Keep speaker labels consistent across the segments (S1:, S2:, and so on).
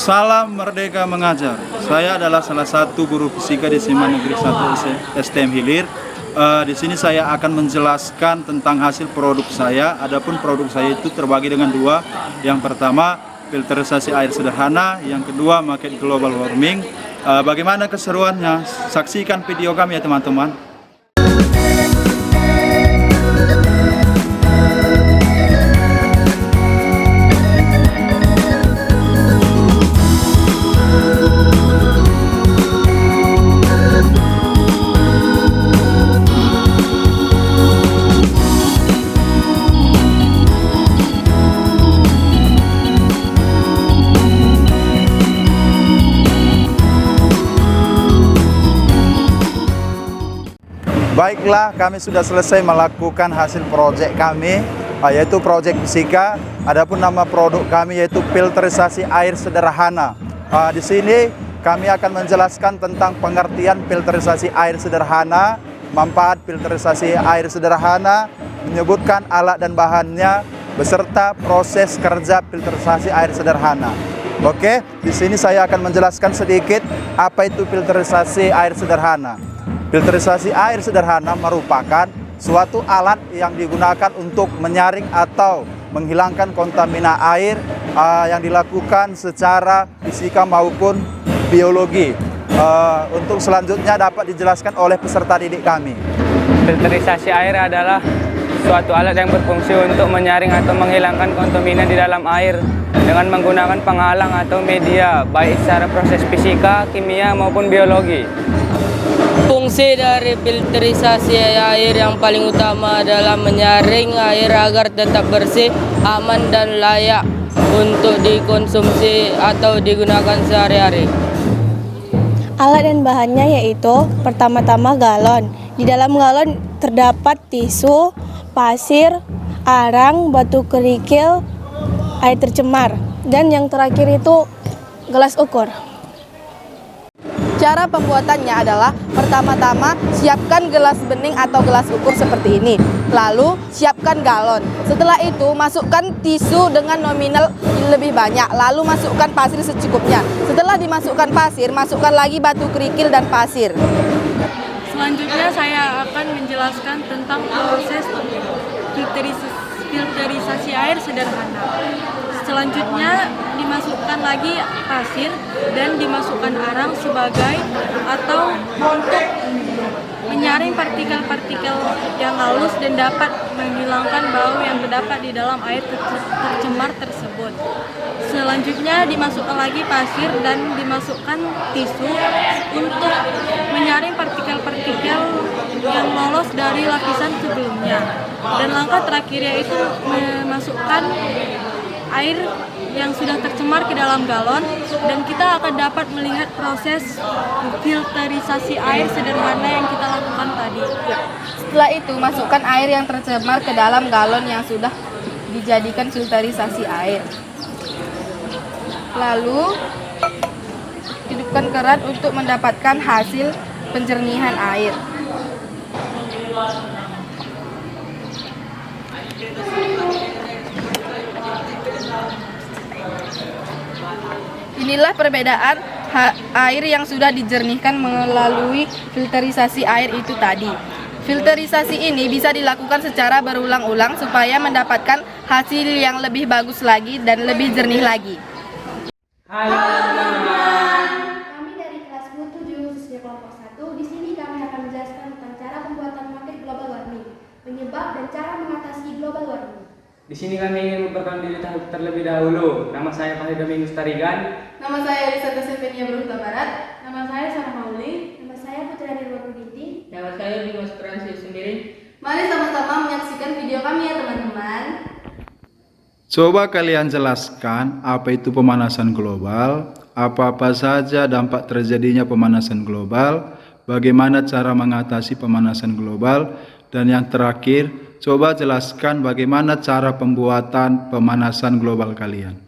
S1: Salam Merdeka Mengajar. Saya adalah salah satu guru fisika di SMA Negeri 1 STM Hilir. Di sini saya akan menjelaskan tentang hasil produk saya. Adapun produk saya itu terbagi dengan dua. Yang pertama, filterisasi air sederhana. Yang kedua, market global warming. Bagaimana keseruannya? Saksikan video kami ya teman-teman. Baiklah, kami sudah selesai melakukan hasil proyek kami, yaitu proyek fisika. Adapun nama produk kami yaitu filterisasi air sederhana. Di sini kami akan menjelaskan tentang pengertian filterisasi air sederhana, manfaat filterisasi air sederhana, menyebutkan alat dan bahannya, beserta proses kerja filterisasi air sederhana. Oke, di sini saya akan menjelaskan sedikit apa itu filterisasi air sederhana. Filterisasi air sederhana merupakan suatu alat yang digunakan untuk menyaring atau menghilangkan kontamina air yang dilakukan secara fisika maupun biologi. Untuk selanjutnya dapat dijelaskan oleh peserta didik kami.
S2: Filterisasi air adalah suatu alat yang berfungsi untuk menyaring atau menghilangkan kontamina di dalam air dengan menggunakan penghalang atau media, baik secara proses fisika, kimia maupun biologi.
S3: Fungsi dari filterisasi air yang paling utama adalah menyaring air agar tetap bersih, aman, dan layak untuk dikonsumsi atau digunakan sehari-hari.
S4: Alat dan bahannya yaitu pertama-tama galon. Di dalam galon terdapat tisu, pasir, arang, batu kerikil, air tercemar. Dan yang terakhir itu gelas ukur.
S5: Cara pembuatannya adalah pertama-tama siapkan gelas bening atau gelas ukur seperti ini. Lalu siapkan galon. Setelah itu masukkan tisu dengan nominal lebih banyak. Lalu masukkan pasir secukupnya. Setelah dimasukkan pasir, masukkan lagi batu kerikil dan pasir.
S6: Selanjutnya saya akan menjelaskan tentang proses filterisasi air sederhana. Selanjutnya dimasukkan lagi pasir dan dimasukkan arang sebagai atau untuk menyaring partikel-partikel yang halus dan dapat menghilangkan bau yang terdapat di dalam air tercemar tersebut. Selanjutnya dimasukkan lagi pasir dan dimasukkan tisu untuk menyaring partikel-partikel yang lolos dari lapisan sebelumnya. Dan langkah terakhir yaitu memasukkan air yang sudah tercemar ke dalam galon, dan kita akan dapat melihat proses filterisasi air sederhana yang kita lakukan tadi.
S5: Setelah itu masukkan air yang tercemar ke dalam galon yang sudah dijadikan filterisasi air. Lalu hidupkan keran untuk mendapatkan hasil penjernihan air. Inilah perbedaan air yang sudah dijernihkan melalui filterisasi air itu tadi. Filterisasi ini bisa dilakukan secara berulang-ulang supaya mendapatkan hasil yang lebih bagus lagi dan lebih jernih lagi.
S7: Halo teman-teman. Kami dari kelas 7 khususnya kelompok 1. Di sini kami akan menjelaskan tentang cara pembuatan market global warming, penyebab dan cara mengatasi global warming.
S2: Di sini kami ingin memperkenalkan diri terlebih dahulu. Nama saya Fahid Domingus Tarigan.
S5: Nama saya Elisa Tasevenia Berhuta Barat.
S6: Nama saya Sarah Mauli.
S7: Nama saya Putra Nirwana Binti.
S3: Nama saya Dimas Francis sendiri.
S5: Mari sama-sama menyaksikan video kami ya teman-teman.
S1: Coba kalian jelaskan apa itu pemanasan global, apa-apa saja dampak terjadinya pemanasan global, bagaimana cara mengatasi pemanasan global, dan yang terakhir, coba jelaskan bagaimana cara pembuatan pemanasan global kalian.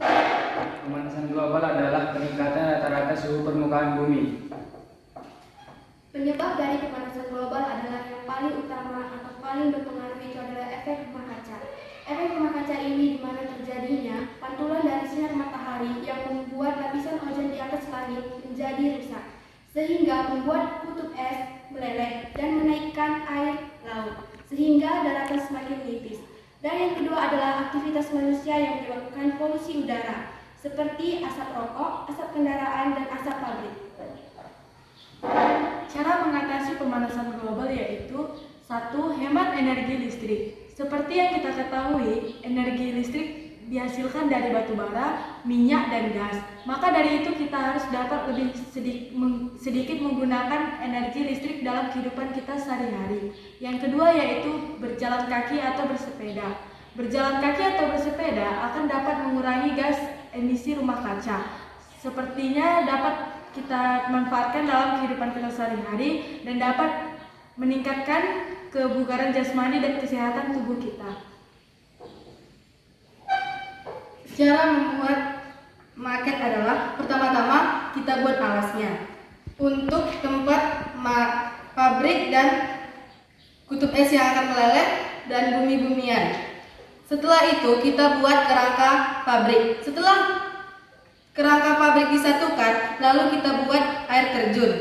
S2: Pemanasan global adalah peningkatan rata-rata suhu permukaan bumi.
S7: Penyebab dari pemanasan global adalah yang paling utama atau paling berpengaruh itu adalah efek rumah kaca. Efek rumah kaca ini di mana terjadinya pantulan dari sinar matahari yang membuat lapisan menjadi rusak, sehingga membuat kutub es meleleh dan menaikkan air laut, sehingga daratan semakin menipis. Dan yang kedua adalah aktivitas manusia yang menyebabkan polusi udara, seperti asap rokok, asap kendaraan, dan asap pabrik.
S6: Cara mengatasi pemanasan global yaitu 1. Hemat energi listrik. Seperti yang kita ketahui, energi listrik dihasilkan dari batu bara, minyak, dan gas. Maka dari itu kita harus dapat lebih sedikit menggunakan energi listrik dalam kehidupan kita sehari-hari. Yang kedua yaitu berjalan kaki atau bersepeda. Berjalan kaki atau bersepeda akan dapat mengurangi gas emisi rumah kaca. Sepertinya dapat kita manfaatkan dalam kehidupan kita sehari-hari dan dapat meningkatkan kebugaran jasmani dan kesehatan tubuh kita.
S5: Cara membuat maket adalah pertama-tama kita buat alasnya untuk tempat pabrik dan kutub es yang akan meleleh dan bumi-bumian. Setelah itu kita buat kerangka pabrik. Setelah kerangka pabrik disatukan, lalu kita buat air terjun.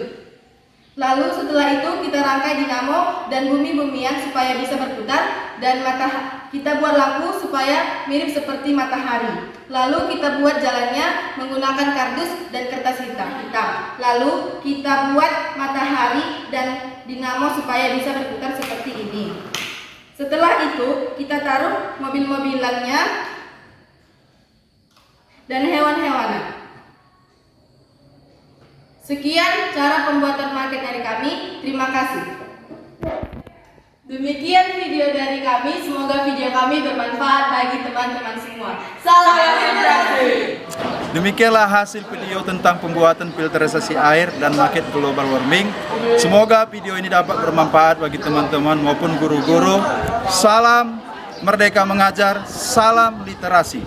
S5: Lalu setelah itu kita rangkai dinamo dan bumi-bumian supaya bisa berputar, dan kita buat lampu supaya mirip seperti matahari. Lalu kita buat jalannya menggunakan kardus dan kertas hitam. Lalu kita buat matahari dan dinamo supaya bisa berputar seperti ini. Setelah itu kita taruh mobil-mobilannya dan hewan-hewanan. Sekian cara pembuatan maket dari kami. Terima kasih. Demikian video dari kami. Semoga video kami bermanfaat bagi teman-teman semua. Salam literasi.
S1: Demikianlah hasil video tentang pembuatan filterisasi air dan maket global warming. Semoga video ini dapat bermanfaat bagi teman-teman maupun guru-guru. Salam Merdeka Mengajar, salam literasi.